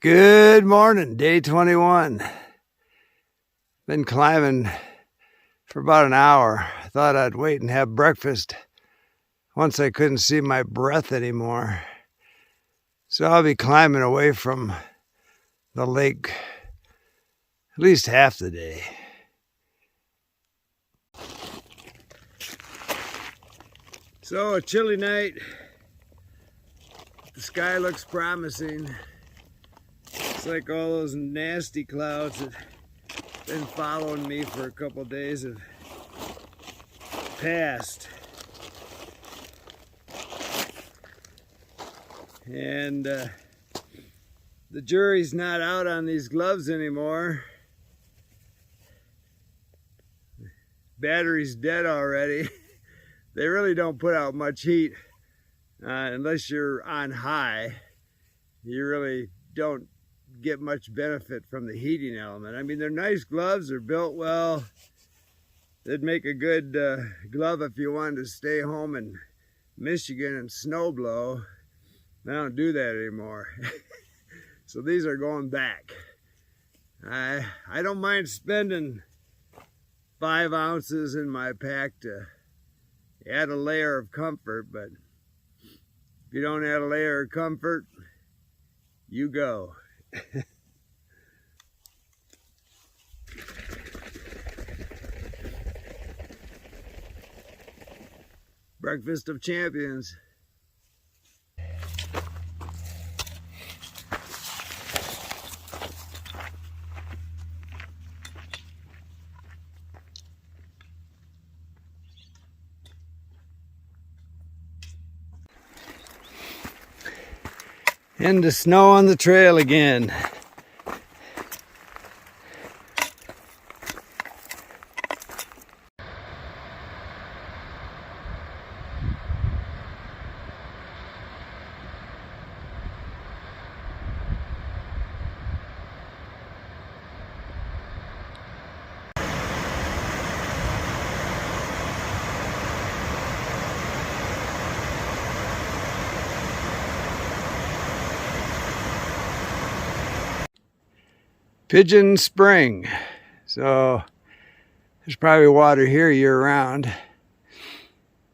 Good morning, day 21. Been climbing for about an hour. I thought I'd wait and have breakfast once I couldn't see my breath anymore. So I'll be climbing away from the lake at least half the day. So a chilly night. The sky looks promising. It's like all those nasty clouds that have been following me for a couple of days have passed. And the jury's not out on these gloves anymore. Battery's dead already. They really don't put out much heat unless you're on high. You really don't get much benefit from the heating element. I mean, they're nice gloves, they're built well. They'd make a good glove if you wanted to stay home in Michigan and snow blow. I don't do that anymore. So these are going back. I don't mind spending 5 ounces in my pack to add a layer of comfort, but if you don't add a layer of comfort, you go. Breakfast of champions. And the snow on the trail again. Pigeon Spring. So there's probably water here year round.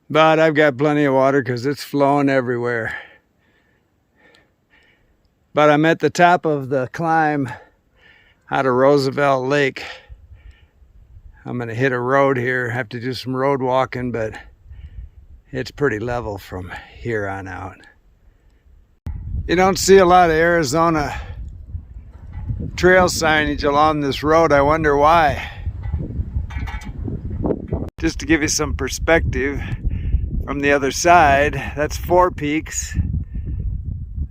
But I've got plenty of water because it's flowing everywhere. But I'm at the top of the climb out of Roosevelt Lake. I'm going to hit a road here. Have to do some road walking, but it's pretty level from here on out. You don't see a lot of Arizona trail signage along this road. I wonder why. Just to give you some perspective from the other side, that's Four Peaks.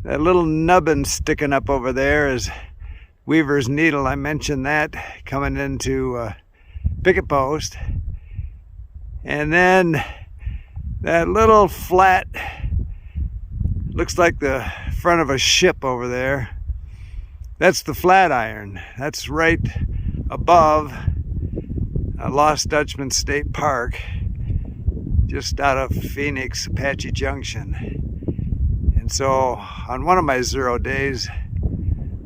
That little nubbin sticking up over there is Weaver's Needle. I mentioned that coming into Picket Post. And then that little flat, looks like the front of a ship over there. That's the Flatiron. That's right above Lost Dutchman State Park, just out of Phoenix, Apache Junction. And so on one of my 0 days,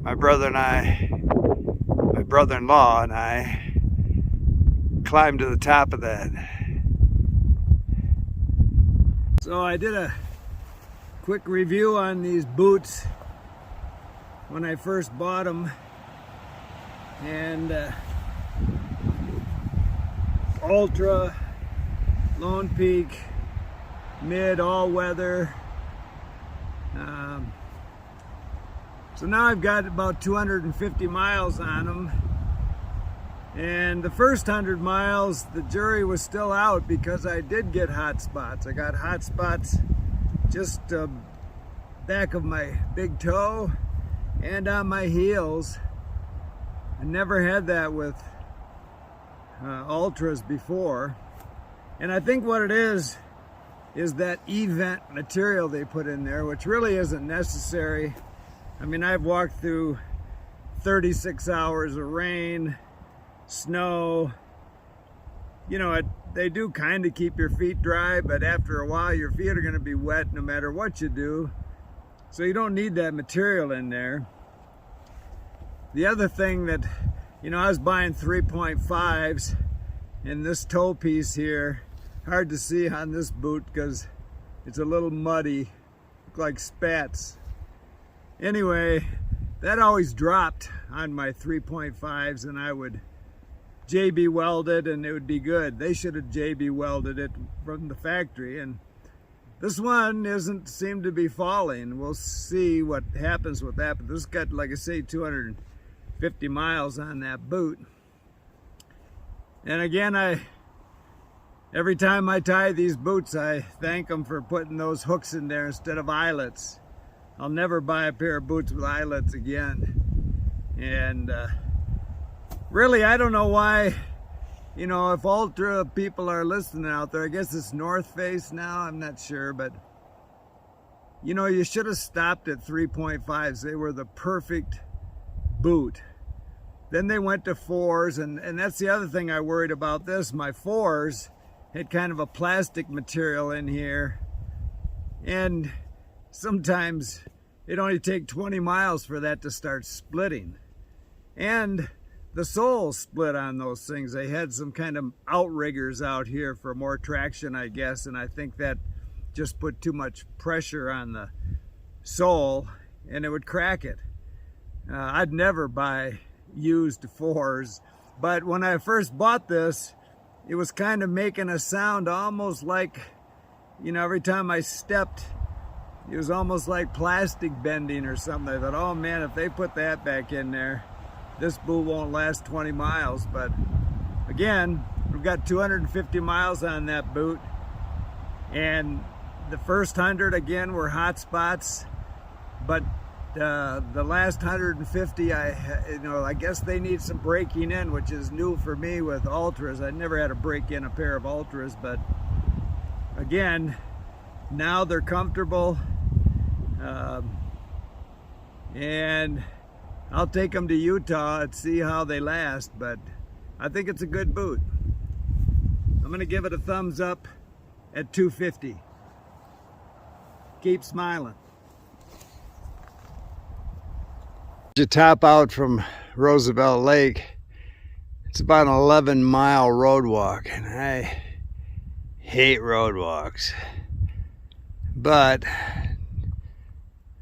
my brother-in-law and I climbed to the top of that. So I did a quick review on these boots when I first bought them, and Ultra, Lone Peak, Mid, all weather. So now I've got about 250 miles on them, and the first 100 miles the jury was still out because I did get hot spots. I got hot spots just back of my big toe and on my heels. I never had that with Ultras before. And I think what it is that event material they put in there, which really isn't necessary. I mean, I've walked through 36 hours of rain, snow. You know, they do kind of keep your feet dry, but after a while your feet are going to be wet no matter what you do. So you don't need that material in there. the other thing that, you know, I was buying 3.5s, and this toe piece here, hard to see on this boot because it's a little muddy, look like spats. Anyway, that always dropped on my 3.5s, and I would JB weld it and it would be good. They should have JB welded it from the factory, and this one doesn't seem to be falling. We'll see what happens with that, but this got, like I say, 250 miles on that boot. And again, every time I tie these boots, I thank them for putting those hooks in there instead of eyelets. I'll never buy a pair of boots with eyelets again. And really, I don't know why, you know, if Ultra people are listening out there, I guess it's North Face now, I'm not sure, but you know, you should have stopped at 3.5s. They were the perfect boot. Then they went to 4s, and that's the other thing I worried about this. My 4s had kind of a plastic material in here, and sometimes it only takes 20 miles for that to start splitting. And the soles split on those things. They had some kind of outriggers out here for more traction, I guess, and I think that just put too much pressure on the sole and it would crack it. I'd never buy used 4s, but when I first bought this, it was kind of making a sound almost like, you know, every time I stepped, it was almost like plastic bending or something. I thought, oh man, if they put that back in there, this boot won't last 20 miles. But again, we've got 250 miles on that boot, and the first 100 again were hot spots, but the last 150, I guess they need some breaking in, which is new for me with Ultras. I never had to break in a pair of Ultras, but again, now they're comfortable, and I'll take them to Utah and see how they last, but I think it's a good boot. I'm gonna give it a thumbs up at 250. Keep smiling. You top out from Roosevelt Lake. It's about an 11-mile road walk, and I hate road walks. But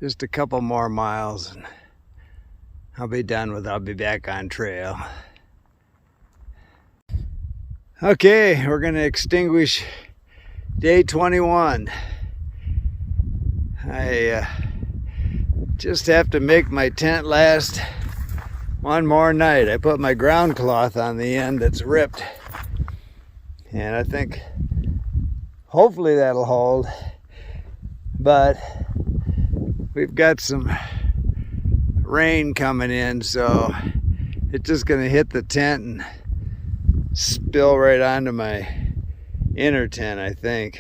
just a couple more miles and I'll be back on trail. Okay, we're gonna extinguish day 21. I just have to make my tent last one more night. I put my ground cloth on the end that's ripped, and I think hopefully that'll hold, but we've got some rain coming in, so it's just gonna hit the tent and spill right onto my inner tent, I think.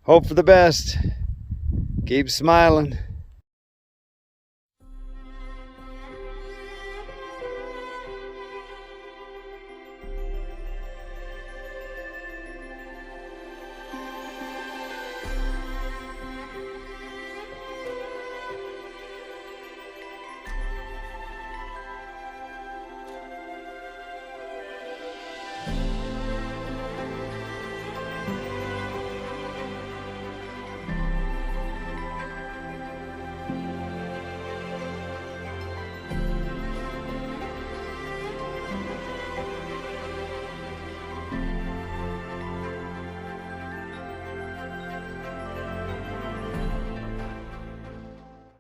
Hope for the best. Keep smiling.